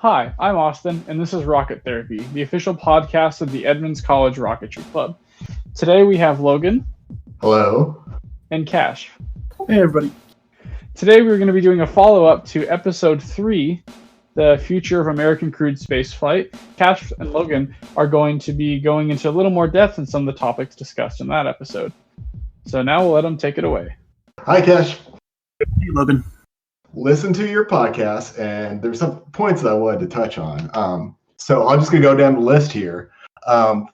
Hi, I'm Austin, and this is Rocket Therapy, the official podcast of the Edmonds College Rocketry Club. Today we have Logan. Hello. And Cash. Hey, everybody. Today we're going to be doing a follow-up to Episode 3, The Future of American Crewed Spaceflight. Cash and Logan are going to be going into a little more depth in some of the topics discussed in that episode. So now we'll let them take it away. Hi, Cash. Hey, Logan. Listen to your podcast, and there's some points that I wanted to touch on. So I'm just going to go down the list here.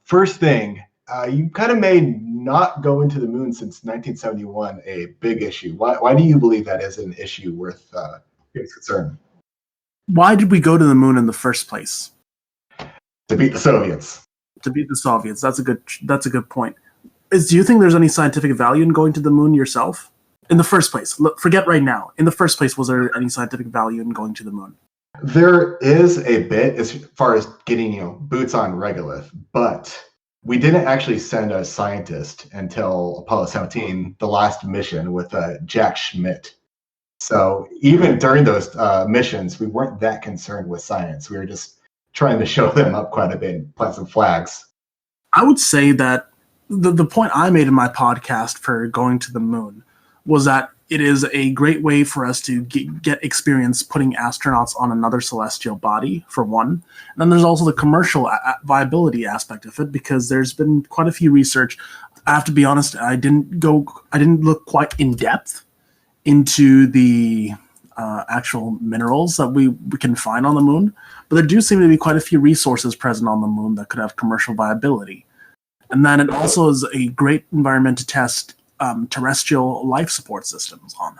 First thing, you kind of made not going to the moon since 1971 a big issue. Why do you believe that is an issue worth being concerned? Why did we go to the moon in the first place? To beat the Soviets. To beat the Soviets. That's a good point. Do you think there's any scientific value in going to the moon yourself? In the first place, forget right now. In the first place, was there any scientific value in going to the moon? There is a bit as far as getting, boots on regolith, but we didn't actually send a scientist until Apollo 17, the last mission with Jack Schmitt. So even during those missions, we weren't that concerned with science. We were just trying to show them up quite a bit and plant some flags. I would say that the point I made in my podcast for going to the moon was that it is a great way for us to get experience putting astronauts on another celestial body, for one. And then there's also the commercial viability aspect of it, because there's been quite a few research. I have to be honest, I didn't look quite in depth into the actual minerals that we can find on the moon, but there do seem to be quite a few resources present on the moon that could have commercial viability. And then it also is a great environment to test terrestrial life support systems on.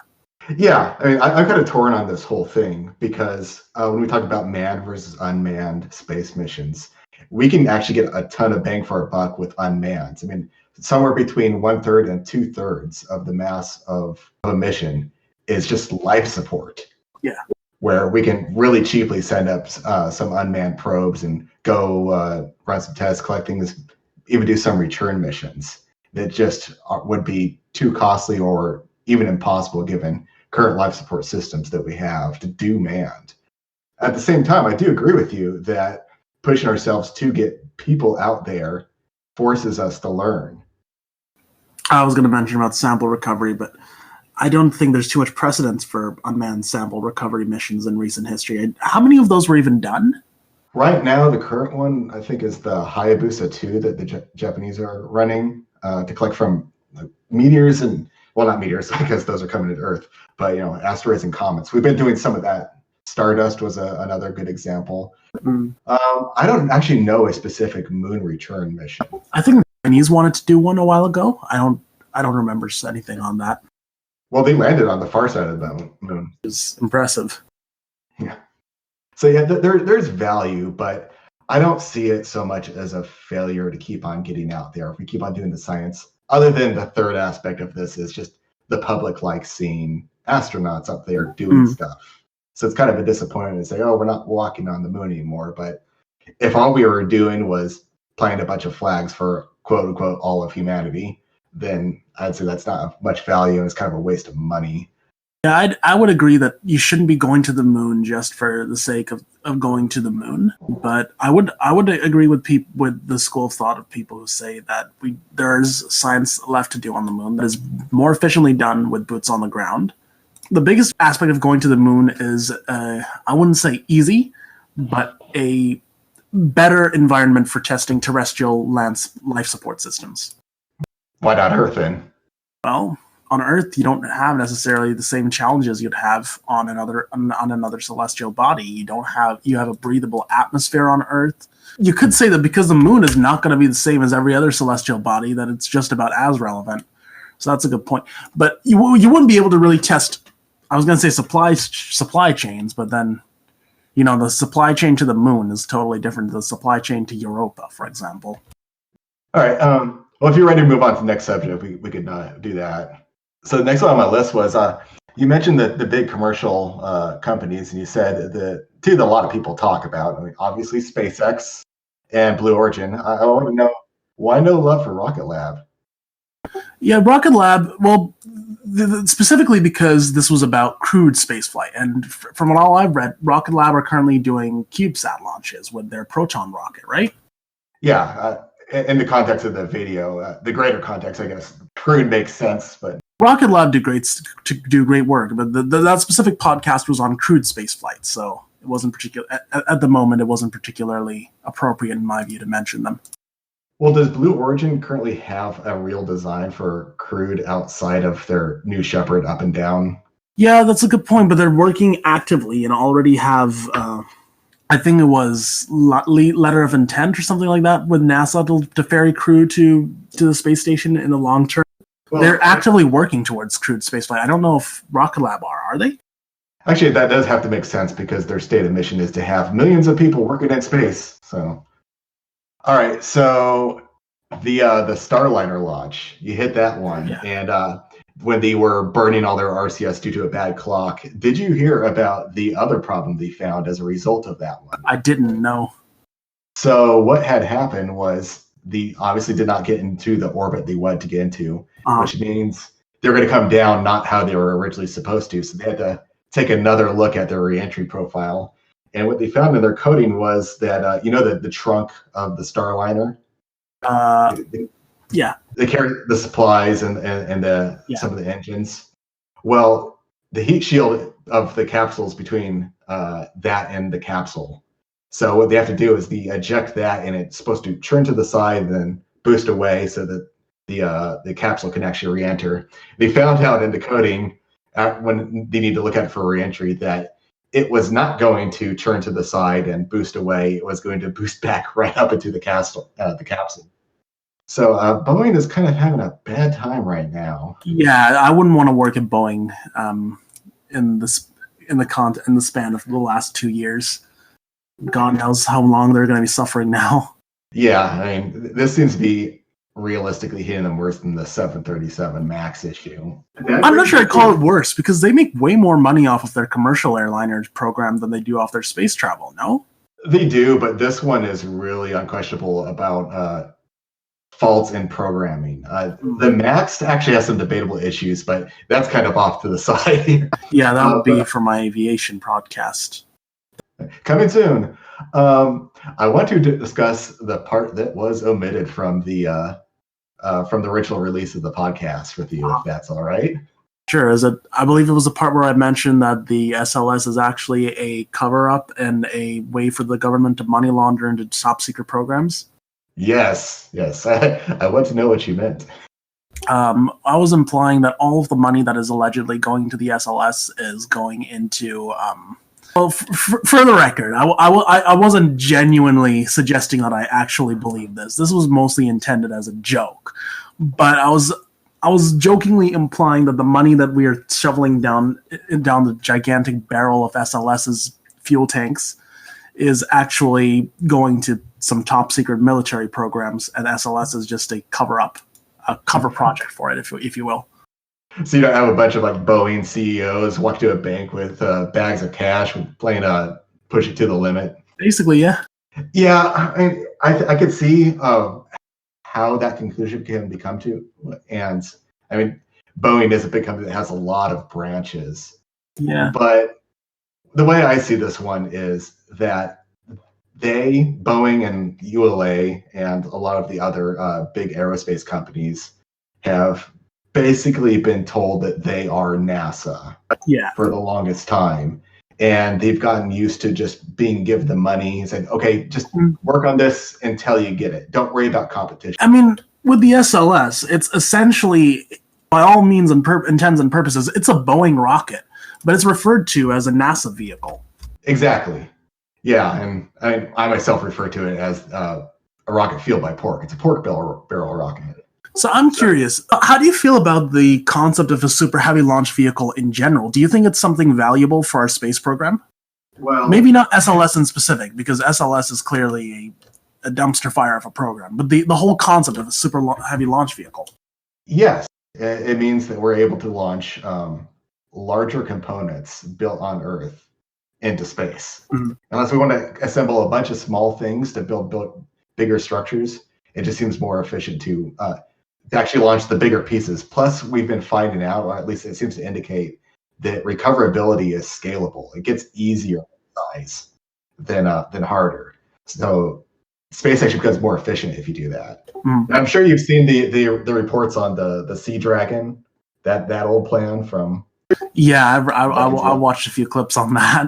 Yeah, I mean, I'm kind of torn on this whole thing because when we talk about manned versus unmanned space missions, we can actually get a ton of bang for our buck with unmanned. I mean, somewhere between 1/3 and 2/3 of the mass of a mission is just life support. Yeah, where we can really cheaply send up some unmanned probes and go run some tests, collect things, even do some return missions that just would be too costly or even impossible given current life support systems that we have to do manned. At the same time, I do agree with you that pushing ourselves to get people out there forces us to learn. I was going to mention about sample recovery, but I don't think there's too much precedence for unmanned sample recovery missions in recent history. How many of those were even done? Right now, the current one, I think, is the Hayabusa 2 that the Japanese are running to collect from meteors and, well, not meteors because those are coming to Earth, but, asteroids and comets. We've been doing some of that. Stardust was another good example. I don't actually know a specific moon return mission. I think the Chinese wanted to do one a while ago. I don't remember anything on that. Well, they landed on the far side of the moon. It's impressive. Yeah. So yeah, there's value, but I don't see it so much as a failure to keep on getting out there. If we keep on doing the science, other than the third aspect of this is just the public likes seeing astronauts up there doing stuff. So it's kind of a disappointment to say, oh, we're not walking on the moon anymore. But if all we were doing was planting a bunch of flags for quote unquote all of humanity, then I'd say that's not much value and it's kind of a waste of money. Yeah, I would agree that you shouldn't be going to the moon just for the sake of going to the moon. But I would agree with the school of thought of people who say that there's science left to do on the moon that is more efficiently done with boots on the ground. The biggest aspect of going to the moon is, I wouldn't say easy, but a better environment for testing terrestrial life support systems. Why not Earth then? Well, on Earth, you don't have necessarily the same challenges you'd have on another celestial body. You have a breathable atmosphere on Earth. You could say that because the moon is not going to be the same as every other celestial body, that it's just about as relevant. So that's a good point. But you wouldn't be able to really test. I was going to say supply chains, but then the supply chain to the moon is totally different than the supply chain to Europa, for example. All right. Well, if you're ready to move on to the next subject, we could do that. So the next one on my list was you mentioned the big commercial companies, and you said the two that a lot of people talk about. I mean, obviously SpaceX and Blue Origin. I want to know, why no love for Rocket Lab? Yeah, Rocket Lab, well, specifically because this was about crewed spaceflight. And from what all I've read, Rocket Lab are currently doing CubeSat launches with their Proton rocket, right? Yeah, in the context of the video, the greater context, I guess, crewed makes sense, but Rocket Lab do great work, but that specific podcast was on crewed spaceflight, so it wasn't particular at the moment. It wasn't particularly appropriate, in my view, to mention them. Well, does Blue Origin currently have a real design for crewed outside of their New Shepard up and down? Yeah, that's a good point, but they're working actively and already have, I think it was letter of intent or something like that with NASA to ferry crew to the space station in the long term. Well, they're actively working towards crewed spaceflight. I don't know if Rocket Lab are they? Actually, that does have to make sense because their stated mission is to have millions of people working in space. So, all right. So the Starliner launch, you hit that one, yeah. And when they were burning all their RCS due to a bad clock, did you hear about the other problem they found as a result of that one? I didn't know. So what had happened was they obviously did not get into the orbit they wanted to get into, which means they're going to come down not how they were originally supposed to. So they had to take another look at their reentry profile. And what they found in their coding was that, the trunk of the Starliner? Yeah. They carry the supplies and some of the engines. Well, the heat shield of the capsules between that and the capsule. So what they have to do is they eject that, and it's supposed to turn to the side and then boost away so that the capsule can actually re-enter. They found out in the coding when they need to look at it for re-entry that it was not going to turn to the side and boost away. It was going to boost back right up into the capsule. So Boeing is kind of having a bad time right now. Yeah, I wouldn't want to work at Boeing in the span of the last 2 years. God knows how long they're going to be suffering now. Yeah, I mean, this seems to be realistically hitting them worse than the 737 MAX issue. I'm not sure I'd call it worse because they make way more money off of their commercial airliners program than they do off their space travel, no? They do, but this one is really unquestionable about faults in programming. The MAX actually has some debatable issues, but that's kind of off to the side. Yeah, that would be for my aviation podcast. Coming soon. I want to discuss the part that was omitted from the original release of the podcast with you, if that's all right. Sure. I believe it was the part where I mentioned that the SLS is actually a cover-up and a way for the government to money launder into top-secret programs. Yes. I want to know what you meant. I was implying that all of the money that is allegedly going to the SLS is going into... Well, for the record, I wasn't genuinely suggesting that I actually believe this. This was mostly intended as a joke, but I was jokingly implying that the money that we are shoveling down the gigantic barrel of SLS's fuel tanks is actually going to some top secret military programs, and SLS is just a cover project for it, if you will. So you don't have a bunch of like Boeing CEOs walk to a bank with bags of cash playing push it to the limit. Basically, yeah. Yeah, I could see how that conclusion can become to, and I mean Boeing is a big company that has a lot of branches. Yeah. But the way I see this one is that Boeing and ULA and a lot of the other big aerospace companies have basically been told that they are NASA for the longest time. And they've gotten used to just being given the money and saying, okay, just work on this until you get it. Don't worry about competition. I mean, with the SLS, it's essentially, by all means and intents and purposes, it's a Boeing rocket, but it's referred to as a NASA vehicle. Exactly. Yeah, and I myself refer to it as a rocket fueled by pork. It's a pork barrel rocket. So I'm curious, how do you feel about the concept of a super heavy launch vehicle in general? Do you think it's something valuable for our space program? Well, maybe not SLS in specific, because SLS is clearly a dumpster fire of a program, but the whole concept of a super heavy launch vehicle. Yes, it means that we're able to launch larger components built on Earth into space. Mm-hmm. Unless we want to assemble a bunch of small things to build bigger structures, it just seems more efficient to to actually launch the bigger pieces. Plus, we've been finding out, or at least it seems to indicate, that recoverability is scalable. It gets easier in size than harder. So space actually becomes more efficient if you do that. I'm sure you've seen the reports on the Sea Dragon, that old plan from. Yeah, I watched a few clips on that.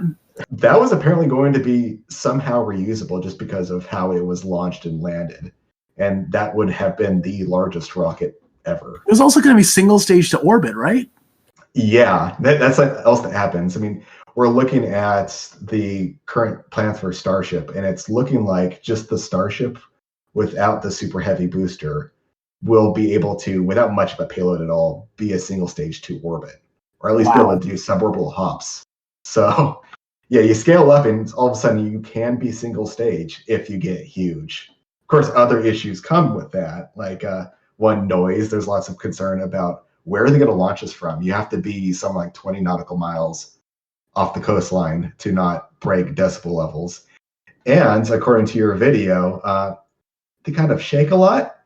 That was apparently going to be somehow reusable just because of how it was launched and landed. And that would have been the largest rocket ever. It was also going to be single stage to orbit, right? Yeah, that's something else that happens. I mean, we're looking at the current plans for Starship, and it's looking like just the Starship without the super heavy booster will be able to, without much of a payload at all, be a single stage to orbit, or at least be able to do suborbital hops. So, yeah, you scale up, and all of a sudden you can be single stage if you get huge. Of course, other issues come with that, like one, noise. There's lots of concern about where are they going to launch us from. You have to be something like 20 nautical miles off the coastline to not break decibel levels. And according to your video, they kind of shake a lot.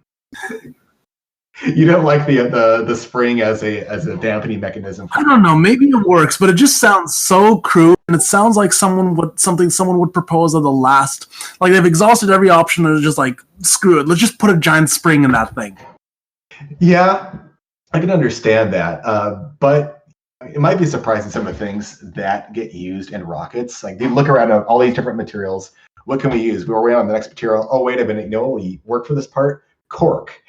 You don't like the spring as a dampening mechanism. I don't know. Maybe it works, but it just sounds so crude, and it sounds like someone would propose at the last. Like they've exhausted every option, and they're just like, screw it. Let's just put a giant spring in that thing. Yeah, I can understand that, but it might be surprising some of the things that get used in rockets. Like, you look around at all these different materials. What can we use? We're waiting on the next material. Oh, wait a minute. You know what we work for this part? Cork.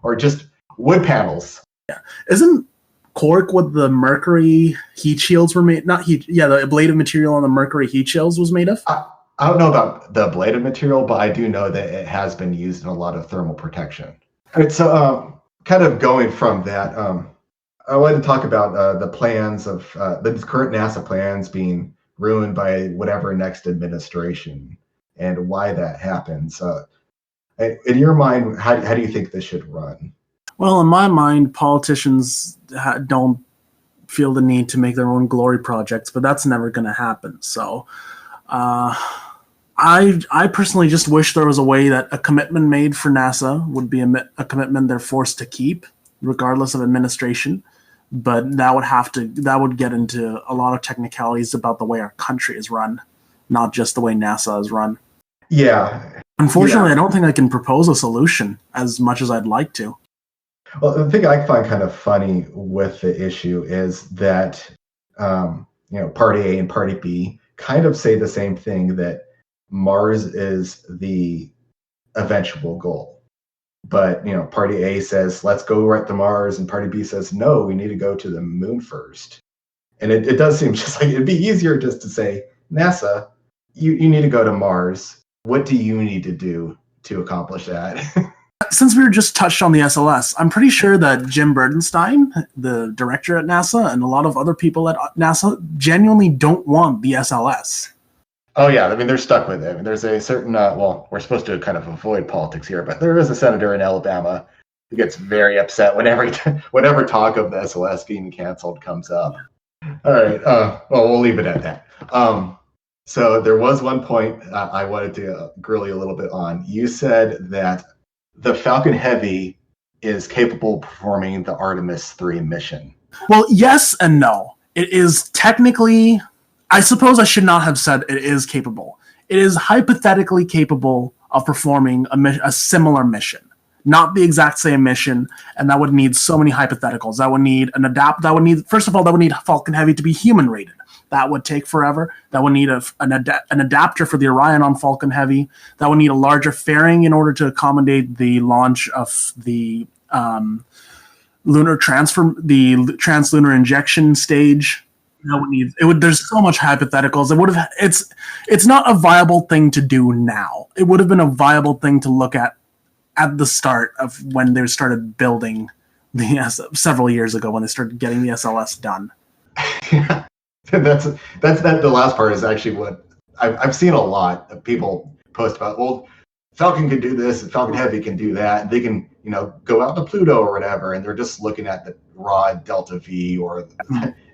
Or just wood panels. Yeah. Isn't cork what the Mercury heat shields were made? Not heat. Yeah, the ablative material on the Mercury heat shields was made of. I don't know about the ablative material, but I do know that it has been used in a lot of thermal protection. All right, so kind of going from that, I wanted to talk about the plans of the current NASA plans being ruined by whatever next administration and why that happens. In your mind, how do you think this should run? Well, in my mind, politicians don't feel the need to make their own glory projects, but that's never going to happen. So I personally just wish there was a way that a commitment made for NASA would be a commitment they're forced to keep, regardless of administration. But that would get into a lot of technicalities about the way our country is run, not just the way NASA is run. Yeah. Unfortunately, yeah. I don't think I can propose a solution as much as I'd like to. Well, the thing I find kind of funny with the issue is that, Party A and Party B kind of say the same thing, that Mars is the eventual goal. But, Party A says, let's go right to Mars, and Party B says, no, we need to go to the moon first. And it does seem just like it'd be easier just to say, NASA, you need to go to Mars. What do you need to do to accomplish that? Since we were just touched on the SLS, I'm pretty sure that Jim Bridenstine, the director at NASA, and a lot of other people at NASA genuinely don't want the SLS. Oh, yeah. I mean, they're stuck with it. I mean, there's a certain, we're supposed to kind of avoid politics here, but there is a senator in Alabama who gets very upset whenever talk of the SLS being canceled comes up. All right. We'll leave it at that. So there was one point I wanted to grill you a little bit on. You said that the Falcon Heavy is capable of performing the Artemis 3 mission. Well, yes and no. It is technically, I suppose I should not have said it is capable. It is hypothetically capable of performing a similar mission. Not the exact same mission, and that would need so many hypotheticals. That would need first of all, that would need Falcon Heavy to be human rated. That would take forever. That would need an adapter for the Orion on Falcon Heavy. That would need a larger fairing in order to accommodate the launch of the translunar injection stage. There's so much hypotheticals. It's not a viable thing to do now. It would have been a viable thing to look at the start of when they started building several years ago, when they started getting the SLS done. Yeah. That's the last part is actually what I've seen a lot of people post about. Well, Falcon can do this and Falcon Heavy can do that, and they can go out to Pluto or whatever, and they're just looking at the raw delta V, or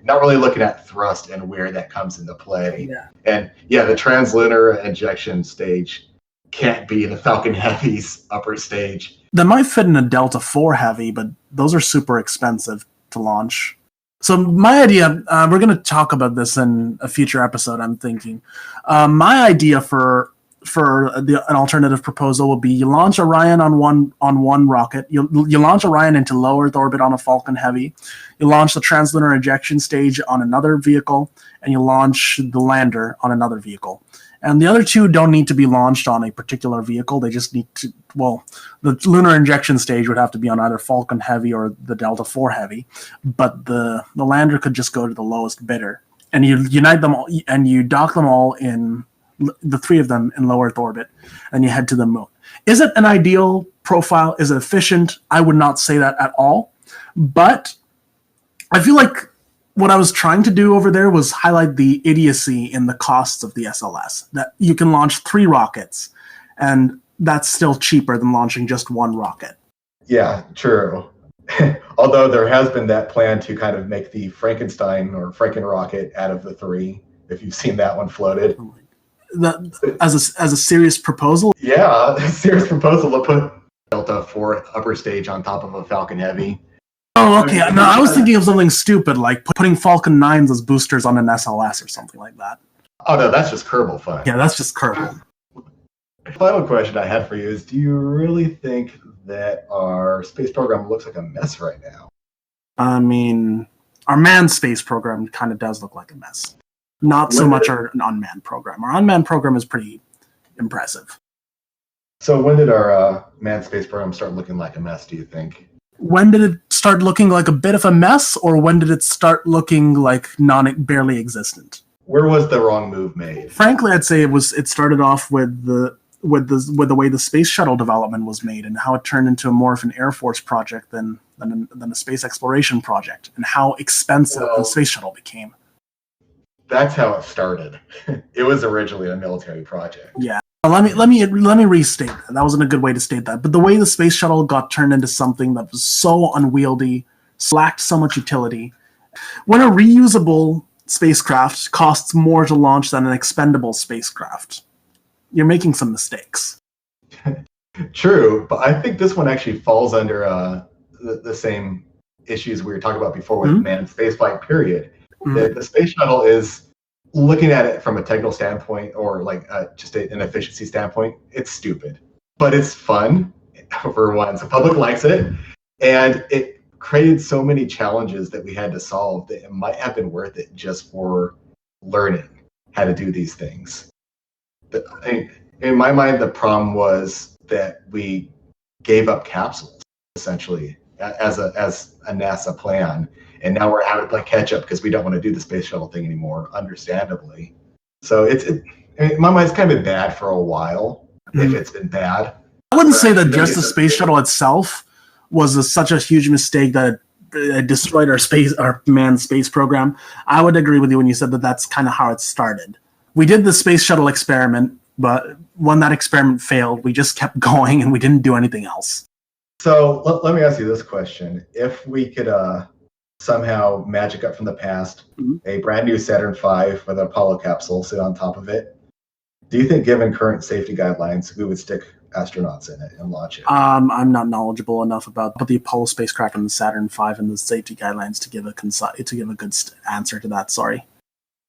not really looking at thrust and where that comes into play. Yeah. And yeah, the translunar injection stage can't be the Falcon Heavy's upper stage. That might fit in a Delta IV Heavy, but those are super expensive to launch. So my idea, we're going to talk about this in a future episode, I'm thinking. My idea for an alternative proposal would be you launch Orion on one rocket. You launch Orion into low Earth orbit on a Falcon Heavy. You launch the translunar ejection stage on another vehicle, and you launch the lander on another vehicle. And the other two don't need to be launched on a particular vehicle. They just need to, well, the lunar injection stage would have to be on either Falcon Heavy or the Delta IV Heavy, but the lander could just go to the lowest bidder. And you unite them all, and you dock them all in, the three of them in low Earth orbit, and you head to the moon. Is it an ideal profile? Is it efficient? I would not say that at all. But I feel like what I was trying to do over there was highlight the idiocy in the costs of the SLS. That you can launch 3 rockets, and that's still cheaper than launching just one rocket. Yeah, true. Although there has been that plan to kind of make the Frankenstein or Franken rocket out of the 3, if you've seen that one floated. As a serious proposal? Yeah, a serious proposal to put Delta IV upper stage on top of a Falcon Heavy. Oh, okay. No, I was thinking of something stupid, like putting Falcon 9s as boosters on an SLS or something like that. Oh, no, that's just Kerbal fun. Yeah, that's just Kerbal. Final question I had for you is, do you really think that our space program looks like a mess right now? I mean, our manned space program kind of does look like a mess. Not so much our unmanned program. Our unmanned program is pretty impressive. So when did our manned space program start looking like a mess, do you think? When did it start looking like a bit of a mess, or when did it start looking like barely existent? Where was the wrong move made? Frankly, I'd say it started off with the way the space shuttle development was made, and how it turned into more of an Air Force project than a space exploration project, and how expensive the space shuttle became. That's how it started. It was originally a military project. Yeah. Let me restate that. That wasn't a good way to state that. But the way the space shuttle got turned into something that was so unwieldy, lacked so much utility. When a reusable spacecraft costs more to launch than an expendable spacecraft, you're making some mistakes. True, but I think this one actually falls under the same issues we were talking about before with manned spaceflight, period. Mm-hmm. The space shuttle is, looking at it from a technical standpoint or like just an efficiency standpoint, it's stupid. But it's fun, for one. So the public likes it. And it created so many challenges that we had to solve that it might have been worth it just for learning how to do these things. In my mind, the problem was that we gave up capsules, essentially, as a NASA plan. And now we're having to play catch up because we don't want to do the space shuttle thing anymore, understandably. So in my mind, it's kind of been bad for a while, if it's been bad. I wouldn't say that just the space shuttle itself was such a huge mistake that it destroyed our manned space program. I would agree with you when you said that that's kind of how it started. We did the space shuttle experiment, but when that experiment failed, we just kept going and we didn't do anything else. So let me ask you this question. If we could somehow magic up from the past a brand new Saturn V with an Apollo capsule sit on top of it, do you think, given current safety guidelines, we would stick astronauts in it and launch it? I'm not knowledgeable enough about the Apollo spacecraft and the Saturn V and the safety guidelines to give a good answer to that. Sorry.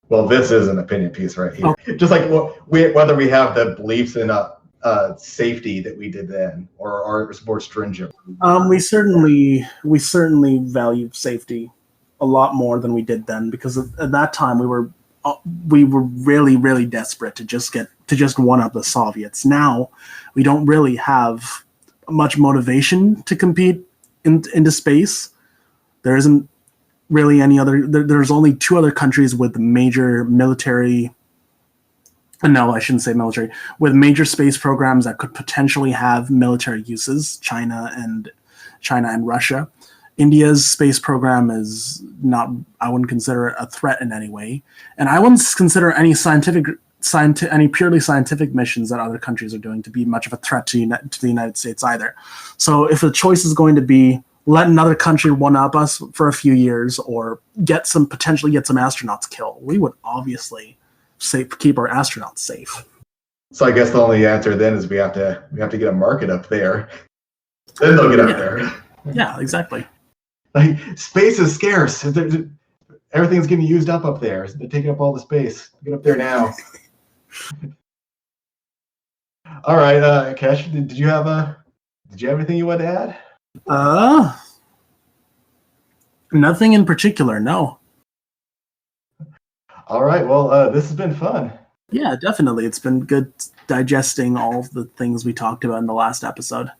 Well, this is an opinion piece right here. Okay. Just like whether we have the beliefs in safety that we did then, or are more stringent. We certainly value safety a lot more than we did then, because at that time we were really, really desperate to just one up the Soviets. Now we don't really have much motivation to compete into space. There isn't really any other. There's only 2 other countries with major military. No, I shouldn't say military. With major space programs that could potentially have military uses, China and Russia. India's space program is not, I wouldn't consider it a threat in any way. And I wouldn't consider any any purely scientific missions that other countries are doing to be much of a threat to the United States either. So if the choice is going to be let another country one-up us for a few years or potentially get some astronauts killed, we would obviously keep our astronauts safe. So I guess the only answer then is we have to get a market up there. Then they'll get up there. Yeah, exactly. Like, space is scarce. Everything's getting used up there. They're taking up all the space. Get up there now. All right, Kesh, did you have anything you wanted to add? Nothing in particular, no. All right, well, this has been fun. Yeah, definitely. It's been good digesting all of the things we talked about in the last episode.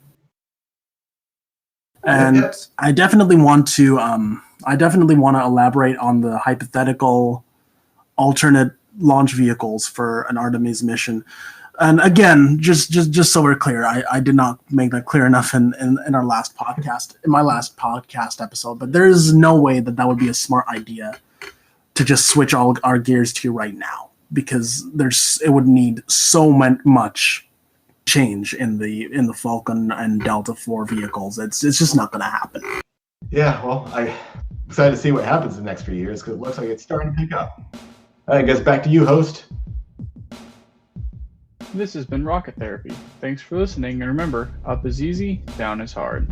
And Yes. I definitely want to elaborate on the hypothetical alternate launch vehicles for an Artemis mission. And again, just so we're clear, I did not make that clear enough in my last podcast episode, but there is no way that would be a smart idea to just switch all our gears to right now, because it would need so much change in the Falcon and Delta IV vehicles. It's just not going to happen. Yeah, well, I'm excited to see what happens in the next few years, because it looks like it's starting to pick up. I guess back to you, host. This has been Rocket Therapy. Thanks for listening, and remember, up is easy, down is hard.